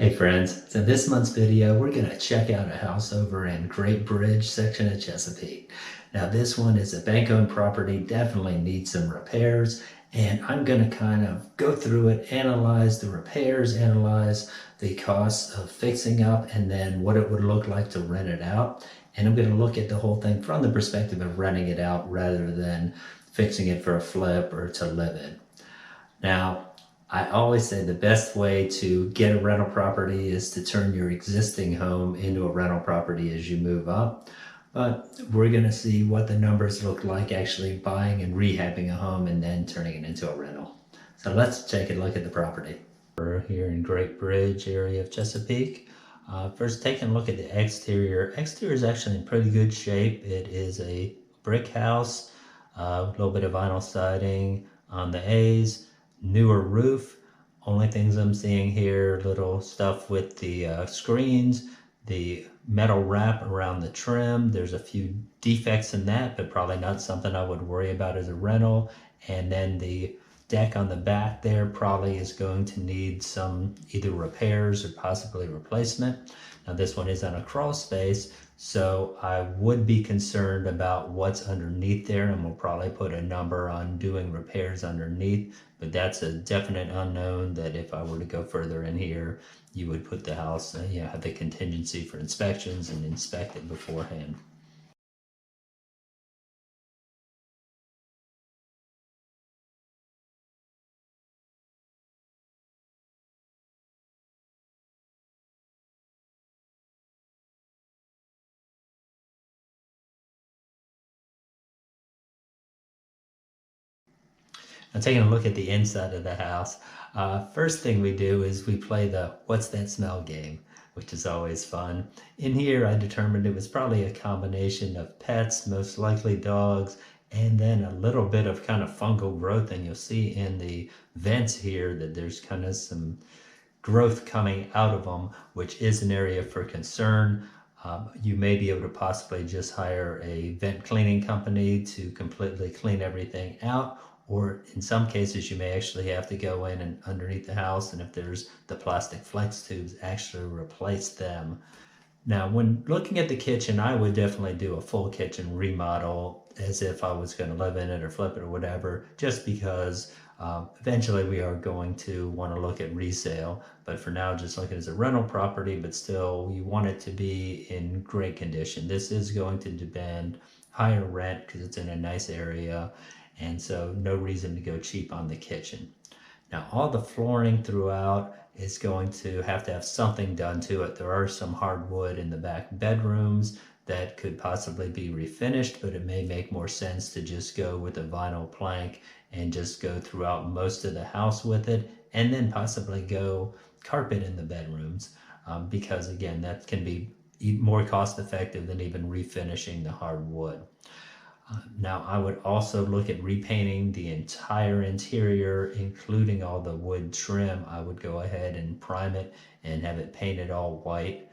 Hey friends, so this month's video we're going to check out a house over in Great Bridge section of Chesapeake. Now this one is a bank-owned property, definitely needs some repairs, and I'm going to kind of go through it, analyze the repairs, analyze the costs of fixing up, and then what it would look like to rent it out. And I'm going to look at the whole thing from the perspective of renting it out rather than fixing it for a flip or to live in. Now, I always say the best way to get a rental property is to turn your existing home into a rental property as you move up. But we're going to see what the numbers look like actually buying and rehabbing a home and then turning it into a rental. So let's take a look at the property. We're here in Great Bridge area of Chesapeake. First, taking a look at the exterior. Exterior is actually in pretty good shape. It is a brick house, a little bit of vinyl siding on the A's. Newer roof. Only things I'm seeing here, little stuff with the screens, the metal wrap around the trim. There's a few defects in that, but probably not something I would worry about as a rental. And then the deck on the back there probably is going to need some either repairs or possibly replacement. Now this one is on a crawl space, so I would be concerned about what's underneath there, and we'll probably put a number on doing repairs underneath, but that's a definite unknown that if I were to go further in here, you would put the house, have the contingency for inspections and inspect it beforehand. Now taking a look at the inside of the house, first thing we do is we play the what's that smell game, which is always fun. In here I determined it was probably a combination of pets, most likely dogs, and then a little bit of kind of fungal growth, and you'll see in the vents here that there's kind of some growth coming out of them, which is an area for concern. You may be able to possibly just hire a vent cleaning company to completely clean everything out, or in some cases you may actually have to go in and underneath the house, and if there's the plastic flex tubes, actually replace them. Now, when looking at the kitchen, I would definitely do a full kitchen remodel as if I was going to live in it or flip it or whatever, just because eventually we are going to want to look at resale. But for now, just look at it as a rental property, but still you want it to be in great condition. This is going to demand higher rent because it's in a nice area, and so no reason to go cheap on the kitchen. Now all the flooring throughout is going to have something done to it. There are some hardwood in the back bedrooms that could possibly be refinished, but it may make more sense to just go with a vinyl plank and just go throughout most of the house with it, and then possibly go carpet in the bedrooms, because again, that can be more cost effective than even refinishing the hardwood. Now I would also look at repainting the entire interior, including all the wood trim. I would go ahead and prime it and have it painted all white,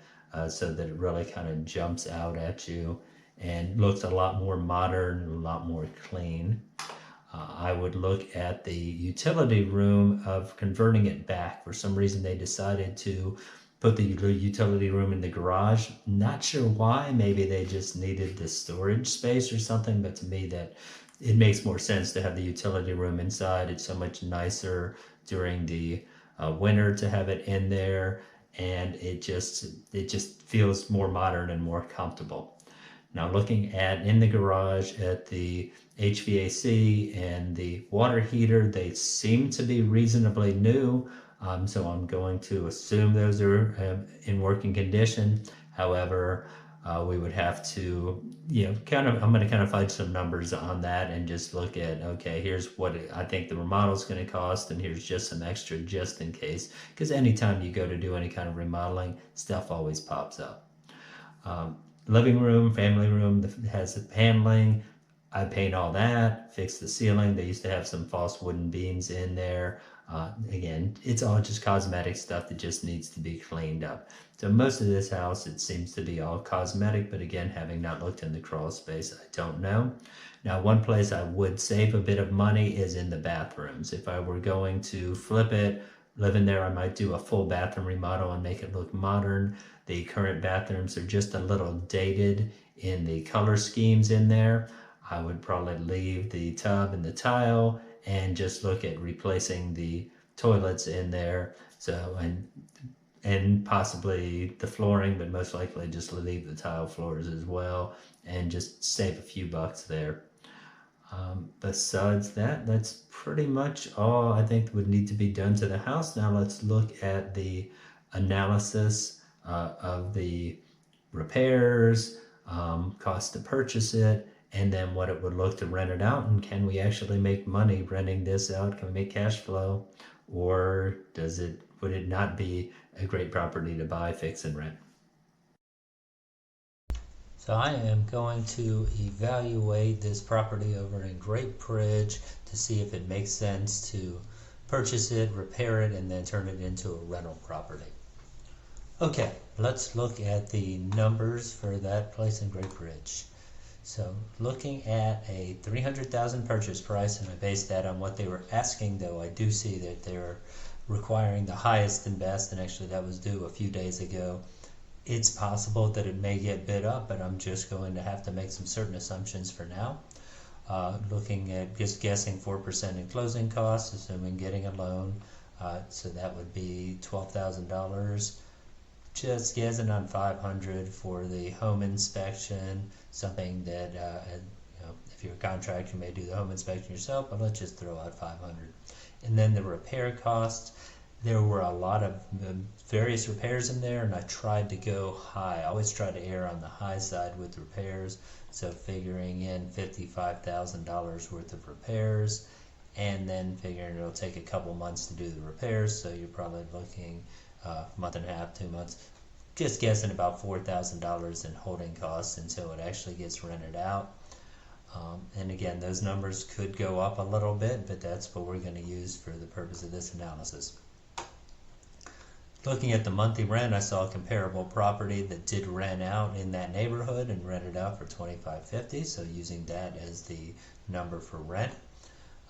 so that it really kind of jumps out at you and looks a lot more modern, a lot more clean. I would look at the utility room of converting it back. For some reason they decided to put the utility room in the garage. Not sure why. Maybe they just needed the storage space or something, but to me that it makes more sense to have the utility room inside. It's so much nicer during the winter to have it in there, and it just feels more modern and more comfortable. Now looking at in the garage at the HVAC and the water heater, they seem to be reasonably new. So I'm going to assume those are in working condition. However, we would have to, I'm going to kind of find some numbers on that and just look at, okay, here's what I think the remodel is going to cost, and here's just some extra just in case. Because anytime you go to do any kind of remodeling, stuff always pops up. Living room, family room that has the paneling. I paint all that, fix the ceiling. They used to have some false wooden beams in there. Again, it's all just cosmetic stuff that just needs to be cleaned up. So most of this house, it seems to be all cosmetic, but again, having not looked in the crawl space, I don't know. Now, one place I would save a bit of money is in the bathrooms. If I were going to flip it, living there, I might do a full bathroom remodel and make it look modern. The current bathrooms are just a little dated in the color schemes in there. I would probably leave the tub and the tile and just look at replacing the toilets in there. So, and possibly the flooring, but most likely just leave the tile floors as well and just save a few bucks there. Besides that, that's pretty much all I think would need to be done to the house. Now let's look at the analysis of the repairs, cost to purchase it, and then what it would look to rent it out. And can we actually make money renting this out? Can we make cash flow? Or would it not be a great property to buy, fix, and rent? So I am going to evaluate this property over in Great Bridge to see if it makes sense to purchase it, repair it, and then turn it into a rental property. Okay, let's look at the numbers for that place in Great Bridge. So looking at a $300,000 purchase price, and I based that on what they were asking, though I do see that they're requiring the highest and best, and actually that was due a few days ago. It's possible that it may get bid up, but I'm just going to have to make some certain assumptions for now. Looking at just guessing 4% in closing costs, assuming getting a loan. So that would be $12,000. Just guessing on $500 for the home inspection, something that if you're a contractor, you may do the home inspection yourself, but let's just throw out $500. And then the repair costs. There were a lot of various repairs in there, and I tried to go high. I always try to err on the high side with repairs, so figuring in $55,000 worth of repairs, and then figuring it'll take a couple months to do the repairs, so you're probably looking a month and a half, 2 months. Just guessing about $4,000 in holding costs until it actually gets rented out. And again, those numbers could go up a little bit, but that's what we're going to use for the purpose of this analysis. Looking at the monthly rent, I saw a comparable property that did rent out in that neighborhood and rented out for $25.50, so using that as the number for rent.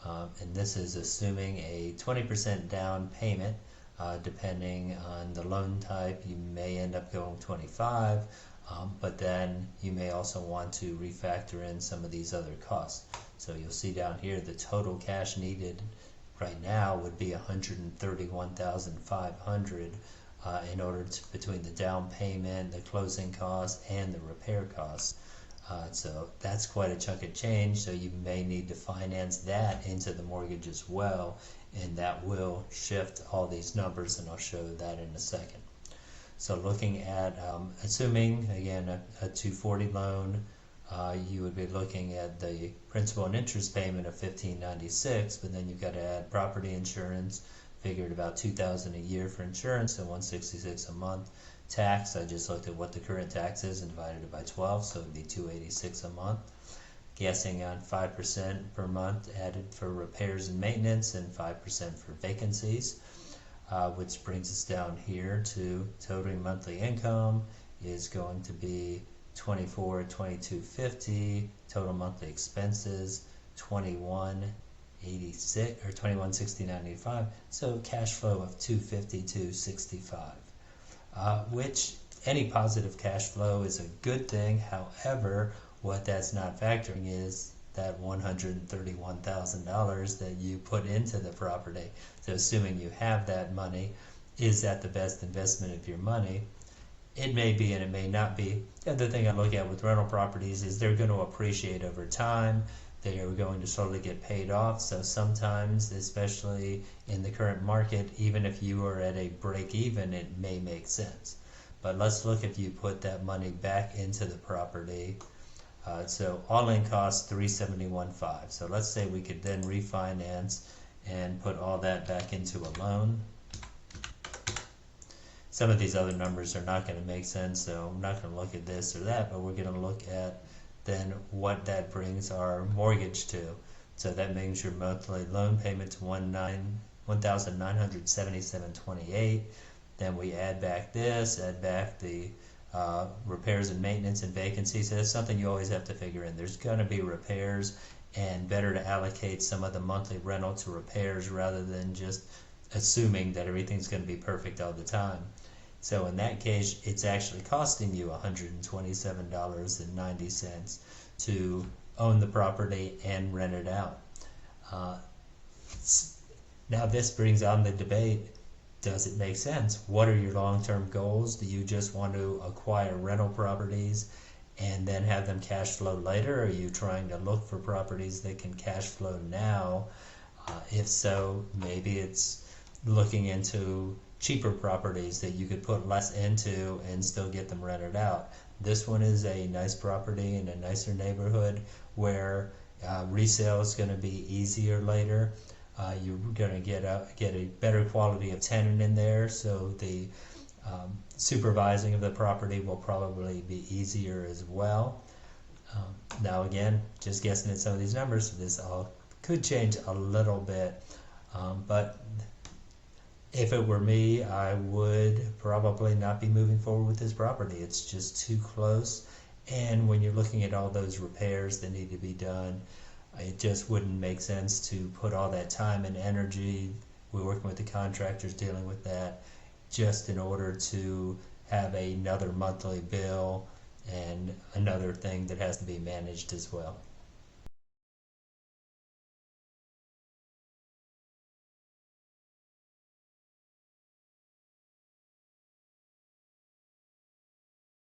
And this is assuming a 20% down payment. Depending on the loan type, you may end up going 25, but then you may also want to refactor in some of these other costs. So you'll see down here the total cash needed right now would be $131,500 in order to, between the down payment, the closing costs, and the repair costs. So that's quite a chunk of change, so you may need to finance that into the mortgage as well, and that will shift all these numbers, and I'll show that in a second. So looking at, assuming, again, a 240 loan, you would be looking at the principal and interest payment of $1,596, but then you've got to add property insurance, figured about $2,000 a year for insurance, so $166 a month. Tax, I just looked at what the current tax is and divided it by 12, so it would be $286 a month. Guessing on 5% per month added for repairs and maintenance and 5% for vacancies, which brings us down here to total monthly income is going to be $2250. Total monthly expenses $2186 or $2169.85. So cash flow of $250,265. Which any positive cash flow is a good thing. However, what that's not factoring is that $131,000 that you put into the property. So assuming you have that money, is that the best investment of your money? It may be and it may not be. The other thing I look at with rental properties is they're going to appreciate over time. They are going to slowly get paid off. So sometimes, especially in the current market, even if you are at a break even, it may make sense. But let's look if you put that money back into the property. So all-in cost $371.5. So let's say we could then refinance and put all that back into a loan. Some of these other numbers are not going to make sense, so I'm not going to look at this or that, but we're going to look at then what that brings our mortgage to. So that means your monthly loan payment to $1,977.28. Then we add back this, add back the repairs and maintenance and vacancies. So that's something you always have to figure in. There's going to be repairs, and better to allocate some of the monthly rental to repairs rather than just assuming that everything's going to be perfect all the time. So in that case, it's actually costing you $127.90 to own the property and rent it out. Uh, Now this brings on the debate, does it make sense? What are your long-term goals? Do you just want to acquire rental properties and then have them cash flow later? Or are you trying to look for properties that can cash flow now? If so, maybe it's looking into cheaper properties that you could put less into and still get them rented out. This one is a nice property in a nicer neighborhood where resale is going to be easier later. You're going to get a better quality of tenant in there, so the supervising of the property will probably be easier as well. Now again, just guessing at some of these numbers, this all could change a little bit, but if it were me, I would probably not be moving forward with this property. It's just too close, and when you're looking at all those repairs that need to be done, it just wouldn't make sense to put all that time and energy. We're working with the contractors dealing with that just in order to have another monthly bill and another thing that has to be managed as well.